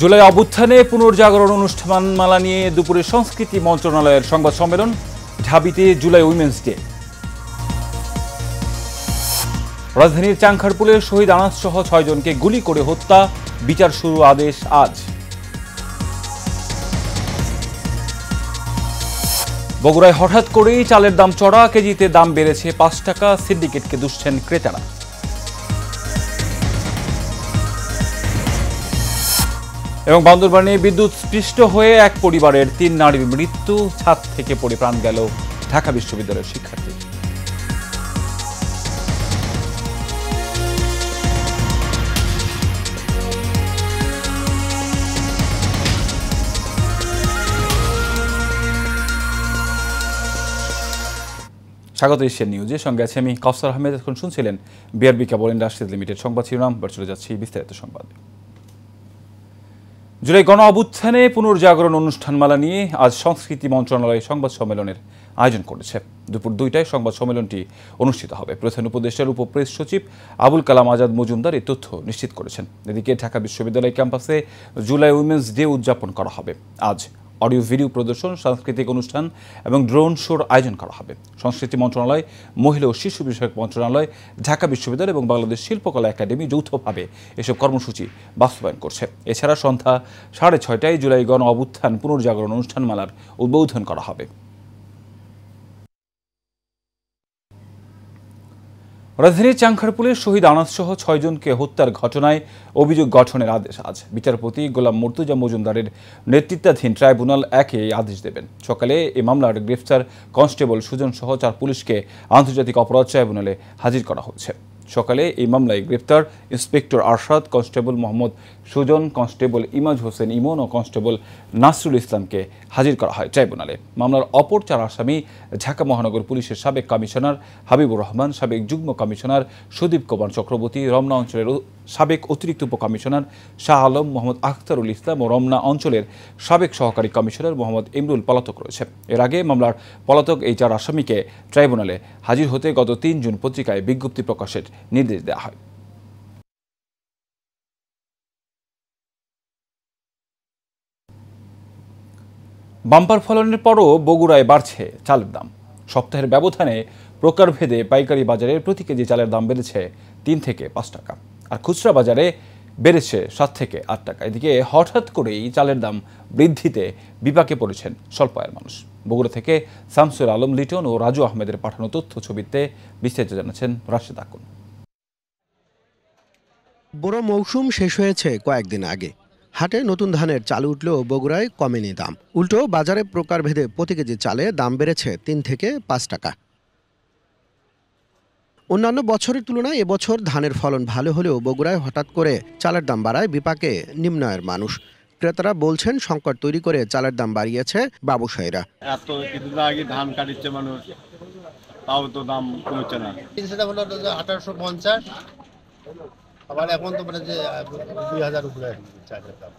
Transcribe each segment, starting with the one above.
জুলাই অভ্যুত্থানে পুনর্জাগরণ অনুষ্ঠানমালা নিয়ে দুপুরে সংস্কৃতি মন্ত্রণালয়ের সংবাদ সম্মেলন। ঢাবিতে জুলাই উইমেন্স ডে। রাজধানীর চাংখারপুলে শহীদ আনাস সহ ৬ জনকে গুলি করে হত্যা, বিচার শুরু আদেশ আজ। বগুড়ায় হঠাৎ করেই চালের দাম চড়া, কেজিতে দাম বেড়েছে ৫ টাকা, সিন্ডিকেটকে দুষছেন ক্রেতারা। এবং বান্দরবানে বিদ্যুৎ স্পৃষ্ট হয়ে এক পরিবারের ৩ নারীর মৃত্যু, ছাদ থেকে পড়ে প্রাণ গেল ঢাকা বিশ্ববিদ্যালয়ের শিক্ষার্থী। স্বাগত এশিয়ান নিউজে, সঙ্গে আছে আমি কাউসার আহমেদ। এখন শুনছিলেন বিআরবি কেবল ইন্ডাস্ট্রিজ লিমিটেড সংবাদ শিরোনাম। এবার চলে যাচ্ছি বিস্তারিত সংবাদ। জুলাই গণ অভ্যুত্থানে পুনর্জাগরণ অনুষ্ঠানমালা নিয়ে আজ সংস্কৃতি মন্ত্রণালয় সংবাদ সম্মেলনের আয়োজন করেছে। দুপুর ২টায় সংবাদ সম্মেলনটি অনুষ্ঠিত হবে। প্রধান উপদেষ্টার উপপ্রেস সচিব আবুল কালাম আজাদ মজুমদার এই তথ্য নিশ্চিত করেছেন। এদিকে ঢাকা বিশ্ববিদ্যালয় ক্যাম্পাসে জুলাই উইমেন্স ডে উদযাপন করা হবে। আজ অডিও ভিডিও প্রদর্শন, সাংস্কৃতিক অনুষ্ঠান এবং ড্রোন শোর আয়োজন করা হবে। সংস্কৃতি মন্ত্রণালয়, মহিলা ও শিশু বিষয়ক মন্ত্রণালয়, ঢাকা বিশ্ববিদ্যালয় এবং বাংলাদেশ শিল্পকলা একাডেমি যৌথভাবে এসব কর্মসূচি বাস্তবায়ন করছে। এছাড়া সন্ধ্যা ৬:৩০টায় জুলাই গণ অভ্যুত্থান পুনর্জাগরণ অনুষ্ঠানমালার উদ্বোধন করা হবে। রাজধানীর চাংখারপুলে শহীদ আনাস সহ ৬ জনকে হত্যার ঘটনায় অভিযোগ গঠনের আদেশ আজ। বিচারপতি গোলাম মুর্তুজা মজুমদারের নেতৃত্বাধীন ট্রাইব্যুনাল ১ এই আদেশ দেবেন। সকালে এই মামলার গ্রেফতার কনস্টেবল সুজন সহ ৪ পুলিশকে আন্তর্জাতিক অপরাধ ট্রাইব্যুনালে হাজির করা হয়েছে। সকালে এই মামলায় গ্রেপ্তার inspector Arshad, constable Mohammad Sujan, constable Imaj Hossain Emon ও কনস্টেবল নাসরুল ইসলামকে হাজির করা হয় ট্রাইব্যুনালে। মামলার অপর ৪ আসামি ঢাকা মহানগর পুলিশের সাবেক কমিশনার হাবিবুর রহমান, সাবেক যুগ্ম কমিশনার সুদীপ কুমার চক্রবর্তী, রমনা অঞ্চলের সাবেক অতিরিক্ত উপকমিশনার শাহ আলম, মোহাম্মদ আখতারুল ইসলাম ও রমনা অঞ্চলের সাবেক সহকারী কমিশনার মোহাম্মদ ইমরুল পলাতক রয়েছে। এর আগে মামলার পলাতক এই ৪ আসামিকে ট্রাইব্যুনালে হাজির হতে গত ৩ জুন পত্রিকায় বিজ্ঞপ্তি প্রকাশের নির্দেশ দেওয়া হয়। বাম্পার ফলনের পরও বগুড়ায় বাড়ছে চালের দাম। সপ্তাহের ব্যবধানে প্রকারভেদে পাইকারি বাজারে প্রতি কেজি চালের দাম বেড়েছে ৩ থেকে ৫ টাকা, আর খুচরা বাজারে বেড়েছে ৭ থেকে ৮ টাকা। এদিকে হঠাৎ করেই চালের দাম বৃদ্ধিতে বিপাকে পড়েছেন স্বল্প আয়ের মানুষ। বগুড়া থেকে শামসুল আলম লিটন ও রাজু আহমেদের পাঠানো তথ্য ছবিতে বিস্তারিত জানাচ্ছেন রাশেদ আকুন। বড় মৌসুম শেষ হয়েছে কয়েকদিন আগে। হাটে নতুন ধানের চাল উঠলেও বগুড়ায় কমেনি দাম। উল্টো বাজারে প্রকারভেদে প্রতি কেজি চালে দাম বেড়েছে ৩ থেকে ৫ টাকা। অন্যান্য বছরের তুলনায় এবছর ধানের ফলন ভালো হলেও বগুড়ায় হঠাৎ করে চালের দাম বাড়ায় বিপাকে নিম্ন আয়ের মানুষ। ক্রেতারা বলছেন সংকট তৈরি করে চালের দাম বাড়িয়েছে ব্যবসায়ীরা। এত কিছুদিন আগে ধান কাটিচ্ছে মানুষ, তাও তো দাম কমছে না। সেটা হলো 1850, আবার এখন তো মানে যে 2000 উপরে চালের দাম।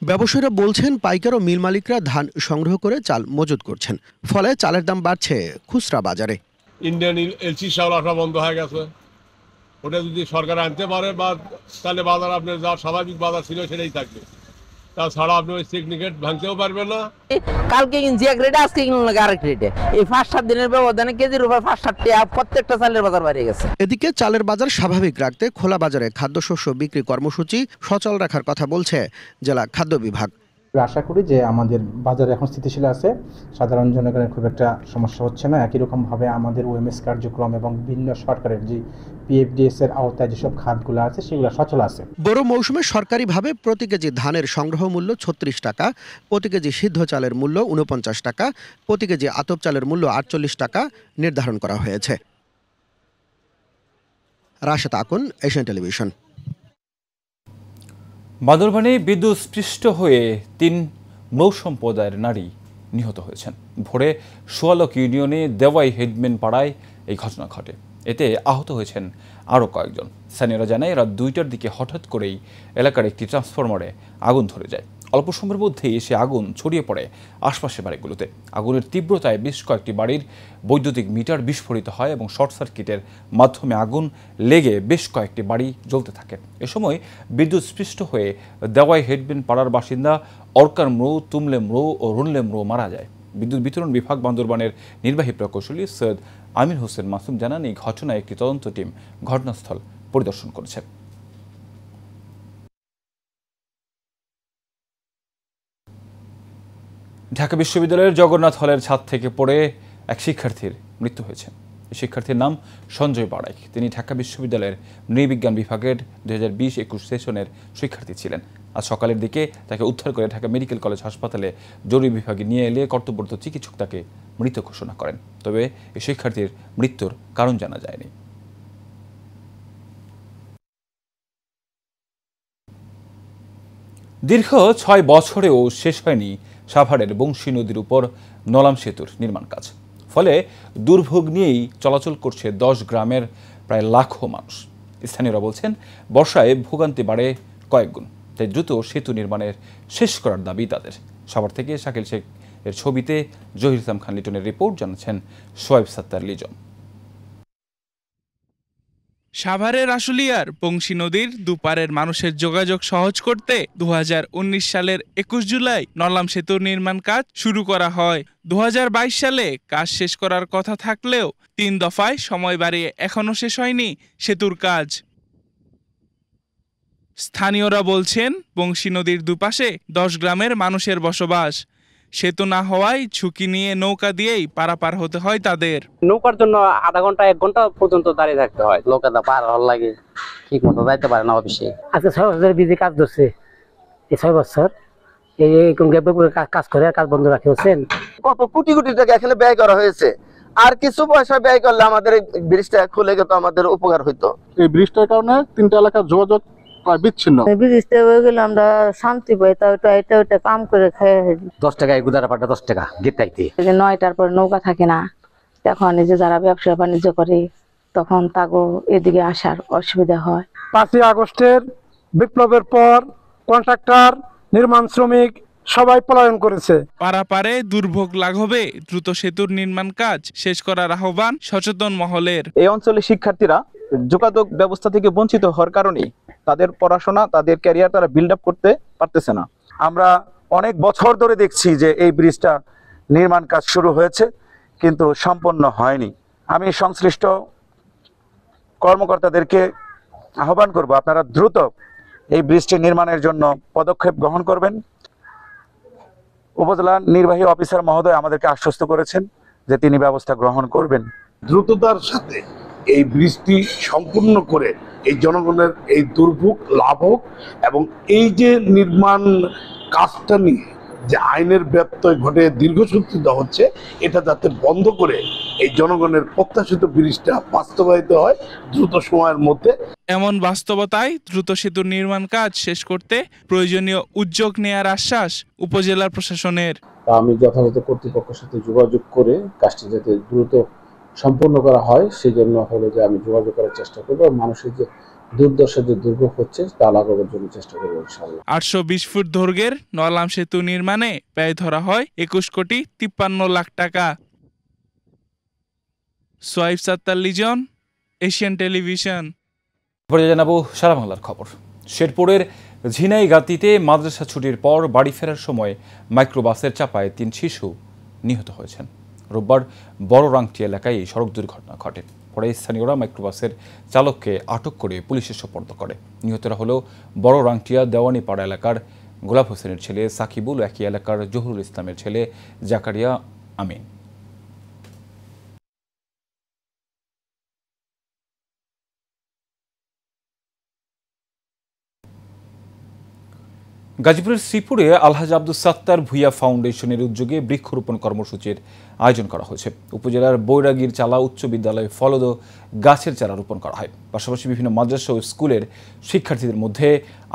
ব্যবসায়ীরা বলছেন পাইকার ও মিল মালিকরা ধান সংগ্রহ করে চাল মজুত করছেন, ফলে চালের দাম বাড়ছে খুচরা বাজারে। ইন্ডিয়ান এলসি চাউল আসা বন্ধ হয়ে গেছে। ওটা যদি সরকার আনতে পারে বা তাহলে বাজার আপনার যা স্বাভাবিক বাজার ছিল সেটাই থাকবে, তাছাড়া আপনি ওই সিগনিকেট ভাঙতেও পারবেন না। কালকে কিনছি এক রেটে, আজকে কিনলাম আরেক রেটে। এই ৫-৭ দিনের ব্যবধানে কেজির উপর ৫-৭ টাকা প্রত্যেকটা চালের বাজার বেড়ে গেছে। এদিকে চালের বাজার স্বাভাবিক রাখতে খোলা বাজারে খাদ্যশস্য বিক্রি কর্মসূচি সচল রাখার কথা বলছে জেলা খাদ্য বিভাগ। আশা করি যে আমাদের বাজার এখন স্থিতিশীল আছে, সাধারণ জনগণের খুব একটা সমস্যা হচ্ছে না। একই রকমভাবে আমাদের ওএমএস কার্যক্রম এবং বিভিন্ন সরকারের যে পিএফডিএস এর আওতায় যেসব খাতগুলো আছে সেগুলো সচল আছে। বড় মৌসুমে সরকারিভাবে প্রতি কেজি ধানের সংগ্রহ মূল্য ৩৬ টাকা, প্রতি কেজি সিদ্ধ চালের মূল্য ৪৯ টাকা, প্রতি কেজি আতপ চালের মূল্য ৪৮ টাকা নির্ধারণ করা হয়েছে। Rashed Akun, Asian television. বান্দরবানে বিদ্যুৎ স্পৃষ্ট হয়ে ৩ নৌ সম্প্রদায়ের নারী নিহত হয়েছেন। ভোরে সোয়ালক ইউনিয়নে দেওয়াই হেডম্যান পাড়ায় এই ঘটনা ঘটে। এতে আহত হয়েছেন আরও কয়েকজন। স্থানীয়রা জানায় রাত ২টার দিকে হঠাৎ করেই এলাকার একটি ট্রান্সফরমারে আগুন ধরে যায়। অল্প সময়ের মধ্যেই এসে আগুন ছড়িয়ে পড়ে আশপাশের বাড়িগুলোতে। আগুনের তীব্রতায় বেশ কয়েকটি বাড়ির বৈদ্যুতিক মিটার বিস্ফোরিত হয় এবং শর্ট সার্কিটের মাধ্যমে আগুন লেগে বেশ কয়েকটি বাড়ি জ্বলতে থাকে। এ সময় বিদ্যুৎ স্পৃষ্ট হয়ে দেওয়াই হেডবিন পাড়ার বাসিন্দা অর্কার ম্রো, তুমলে ম্রো ও রুনলে ম্রো মারা যায়। বিদ্যুৎ বিতরণ বিভাগ বান্দরবানের নির্বাহী প্রকৌশলী সৈয়দ আমির হোসেন মাসুম জানান, এই ঘটনায় একটি তদন্ত টিম ঘটনাস্থল পরিদর্শন করেছে। ঢাকা বিশ্ববিদ্যালয়ের জগন্নাথ হলের ছাদ থেকে পড়ে এক শিক্ষার্থীর মৃত্যু হয়েছে। এই শিক্ষার্থীর নাম সঞ্জয় বাড়াই। তিনি ঢাকা বিশ্ববিদ্যালয়ের নৃবিজ্ঞান বিভাগের 2020-21 সেশনের শিক্ষার্থী ছিলেন। আজ সকালের দিকে তাকে উদ্ধার করে ঢাকা মেডিকেল কলেজ হাসপাতালে জরুরি বিভাগে নিয়ে এলে কর্তব্যরত চিকিৎসক তাকে মৃত ঘোষণা করেন। তবে এই শিক্ষার্থীর মৃত্যুর কারণ জানা যায়নি। দীর্ঘ 6 বছরেও শেষ হয়নি সাভারের বংশী নদীর উপর নলাম সেতুর নির্মাণ কাজ। ফলে দুর্ভোগ নিয়েই চলাচল করছে 10 গ্রামের প্রায় লাখো মানুষ। স্থানীয়রা বলছেন, বর্ষায় ভোগান্তি বাড়ে কয়েক গুণ। তাই দ্রুত সেতু নির্মাণের শেষ করার দাবি তাদের। সাভার থেকে শাকিল শেখ এর ছবিতে জহির ইসলাম খান লিটনের রিপোর্ট, জানাচ্ছেন সোয়েব সাত্তার লিজন। সাভারের আশুলিয়ার বংশী নদীর দুপারের মানুষের যোগাযোগ সহজ করতে 2019 সালের 21 জুলাই নলাম সেতুর নির্মাণ কাজ শুরু করা হয়। 2022 সালে কাজ শেষ করার কথা থাকলেও 3 দফায় সময় বাড়িয়ে এখনও শেষ হয়নি সেতুর কাজ। স্থানীয়রা বলছেন, বংশী নদীর দুপাশে 10 গ্রামের মানুষের বসবাস। সেতু না হওয়ায় ঝুঁকি নিয়ে নৌকা দিয়েই পারাপার হতে হয় তাদের। নৌকার জন্য আধা ঘন্টা 1 ঘন্টা পর্যন্ত দাঁড়িয়ে থাকতে হয়। নৌকাটা পার হওয়ার লাগে, ঠিক মতো যাইতে পারে না অফিসে। আজকে 6 বছর বিধি কাজ ধরছে, এই 6 বছর এই কাজ করে কাজ বন্ধ রাখে হচ্ছেন। কত কোটি কোটি টাকা এখানে ব্যয় করা হয়েছে, আর কিছু পয়সা ব্যয় করলে আমাদের এই ব্রিজটা খুলে গেলে আমাদের উপকার হইতো। এই ব্রিজটার কারণে 3টা এলাকার যোগাযোগ বিচ্ছিন্ন। ব্রিজটা হয়ে গেলে আমরা শান্তি পাই, তা এটা কাম করে খাই। 10 টাকায় গুদারা পাটা 10 টাকা গেটাইতে। 9টার পর নৌকা থাকে না, এখন এই যে যারা ব্যবসা বাণিজ্য করে তখন তাগো এদিকে আসার অসুবিধা হয়। 5ই আগস্টের বিপ্লবের পর কন্ট্রাক্টর, নির্মাণ শ্রমিক সবাই পলায়ন করেছে। পারাপারে দুর্ভোগ লাঘবে দ্রুত সেতুর নির্মাণ কাজ শেষ করার আহ্বান সচেতন মহলের। এই অঞ্চলের শিক্ষার্থীরা যোগাযোগ ব্যবস্থা থেকে বঞ্চিত হওয়ার কারণেই তাদের পড়াশোনা, তাদের ক্যারিয়ার তারা বিল্ড আপ করতে পারতেছে না। আমরা অনেক বছর ধরে দেখছি যে এই ব্রিজটা নির্মাণ কাজ শুরু হয়েছে, কিন্তু সম্পন্ন হয়নি। আমি সংশ্লিষ্ট কর্মকর্তাদেরকে আহ্বান করব, আপনারা দ্রুত এই ব্রিজটি নির্মাণের জন্য পদক্ষেপ গ্রহণ করবেন। উপজেলা নির্বাহী অফিসার মহোদয় আমাদেরকে আশ্বস্ত করেছেন যে তিনি ব্যবস্থা গ্রহণ করবেন। দ্রুততার সাথে এই ব্রিজটি সম্পূর্ণ করে এই জনগণের এই দুর্ভোগ লাভ হোক, এবং এই যে নির্মাণ কাজটা নিয়ে যে আইনের ব্যত্যয় ঘটে দীর্ঘসূত্রিত হচ্ছে, এটা যাতে বন্ধ করে এই জনগণের প্রত্যাশিত ব্রিজটা বাস্তবায়িত হয় দ্রুত সময়ের মধ্যে। এমন বাস্তবতায় দ্রুত সেতুর নির্মাণ কাজ শেষ করতে প্রয়োজনীয় উদ্যোগ নেয়ার আশ্বাস উপজেলা প্রশাসনের। আমি যথাযথ কর্তৃপক্ষের সাথে যোগাযোগ করে কাজটি যাতে দ্রুত সম্পন্ন করা হয় সেই জন্য হলো যে আমি যোগাযোগ করার চেষ্টা করবো। মানুষের যে দুর্দশা, যে দুর্ভোগ হচ্ছে তা লাঘবের জন্য চেষ্টা করবো ইনশাআল্লাহ। 820 ফুট দৈর্ঘ্যের নলাম সেতু নির্মাণে ব্যয় ধরা হয় 21,53 লাখ টাকা। সোয়েব সাত্তার লিজন, এশিয়ান টেলিভিশন। পরে জানাবো সারা বাংলার খবর। শেরপুরের ঝিনাইগাতিতে মাদ্রাসা ছুটির পর বাড়ি ফেরার সময় মাইক্রোবাসের চাপায় 3 শিশু নিহত হয়েছেন। রোববার বড় রাংটি এলাকায় এই সড়ক দুর্ঘটনা ঘটে। পরে স্থানীয়রা মাইক্রোবাসের চালককে আটক করে পুলিশের সোপর্দ করে। নিহতরা হলো বড় রাংটিয়া দেওয়ানিপাড়া এলাকার গোলাপ হোসেনের ছেলে সাকিবুল, একই এলাকার জহুরুল ইসলামের ছেলে জাকারিয়া আমিন। গাজীপুরের শ্রীপুরে আলহাজ আব্দুস সাত্তার ভুইয়া ফাউন্ডেশনের উদ্যোগে বৃক্ষরোপণ কর্মসূচির আয়োজন করা হয়েছে। উপজেলার বৈরাগীর চালা উচ্চ বিদ্যালয়ে ফলদ গাছের চারা রোপণ করা হয়। পাশাপাশি বিভিন্ন মাদ্রাসা ও স্কুলের শিক্ষার্থীদের মধ্যে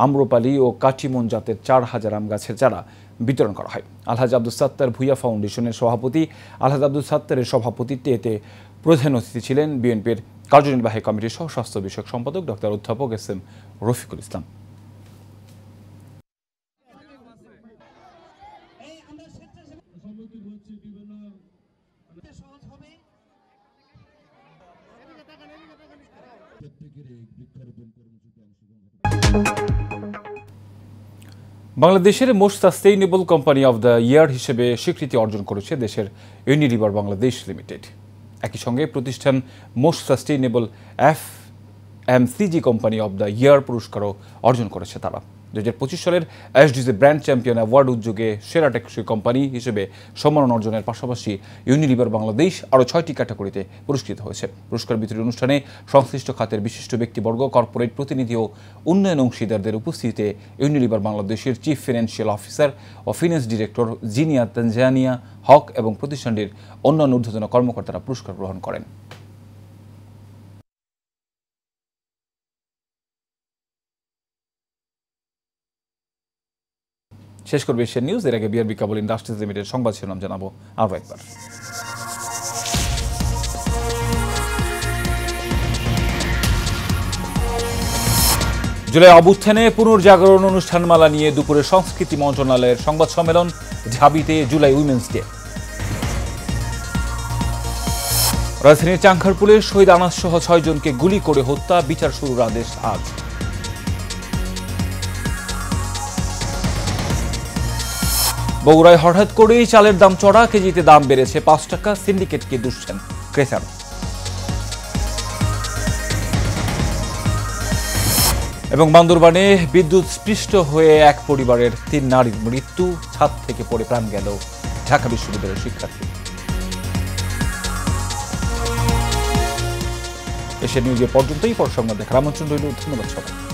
আম্রপালি ও কাটিমন জাতের 4000 আম গাছের চারা বিতরণ করা হয়। আলহাজ আব্দুস সাত্তার ভুইয়া ফাউন্ডেশনের সভাপতি আলহাজ আব্দুস সাত্তারের সভাপতিত্বে এতে প্রধান অতিথি ছিলেন বিএনপির কার্যনির্বাহী কমিটির সহ স্বাস্থ্য বিষয়ক সম্পাদক ডক্টর অধ্যাপক এস এম রফিকুল ইসলাম। বাংলাদেশের most sustainable company of the year হিসেবে স্বীকৃতি অর্জন করেছে দেশের ইউনিলিভার বাংলাদেশ লিমিটেড। একই সঙ্গে প্রতিষ্ঠান most sustainable FMCG company of the year পুরস্কারও অর্জন করেছে তারা। 2025 সালের এসডিজি ব্র্যান্ড চ্যাম্পিয়ন অ্যাওয়ার্ড উদ্যোগে সেরা টেকসই কোম্পানি হিসেবে সম্মাননা অর্জনের পাশাপাশি ইউনিলিভার বাংলাদেশ আরও 6টি ক্যাটাগরিতে পুরস্কৃত হয়েছে। পুরস্কার বিতরণী অনুষ্ঠানে সংশ্লিষ্ট খাতের বিশিষ্ট ব্যক্তিবর্গ, কর্পোরেট প্রতিনিধি ও উন্নয়ন অংশীদারদের উপস্থিতিতে ইউনিলিভার বাংলাদেশের চিফ ফিনান্সিয়াল অফিসার ও ফিন্যান্স ডিরেক্টর জিনিয়া তানজানিয়া হক এবং প্রতিষ্ঠানটির অন্যান্য ঊর্ধ্বতন কর্মকর্তারা পুরস্কার গ্রহণ করেন। শেষ করবে এশিয়ান নিউজ। এর আগে বিআরবি কেবল ইন্ডাস্ট্রিজ লিমিটেড সংবাদ শিরোনাম জানাবো আরও একবার। জুলাই অভ্যুত্থানে পুনর্জাগরণ অনুষ্ঠানমালা নিয়ে দুপুরে সংস্কৃতি মন্ত্রণালয়ের সংবাদ সম্মেলন। ঢাবিতে জুলাই উইমেন্স ডে। রাজধানীর চাংখারপুলে শহীদ আনাস সহ 6 জনকে গুলি করে হত্যা, বিচার শুরুর আদেশ আজ। বগুড়ায় হঠাৎ করেই চালের দাম চড়া, কেজিতে দাম বেড়েছে 5 টাকা, সিন্ডিকেটকে দুষছেন ক্রেতারা। এবং বান্দরবানে বিদ্যুৎ স্পৃষ্ট হয়ে এক পরিবারের 3 নারীর মৃত্যু, ছাদ থেকে পড়ে প্রাণ গেল ঢাকা বিশ্ববিদ্যালয়ের শিক্ষার্থী। এশিয়ান নিউজে পর্যন্তই। পর সংবাদ দেখার আমন্ত্রণ রইল। ধন্যবাদ সবাই।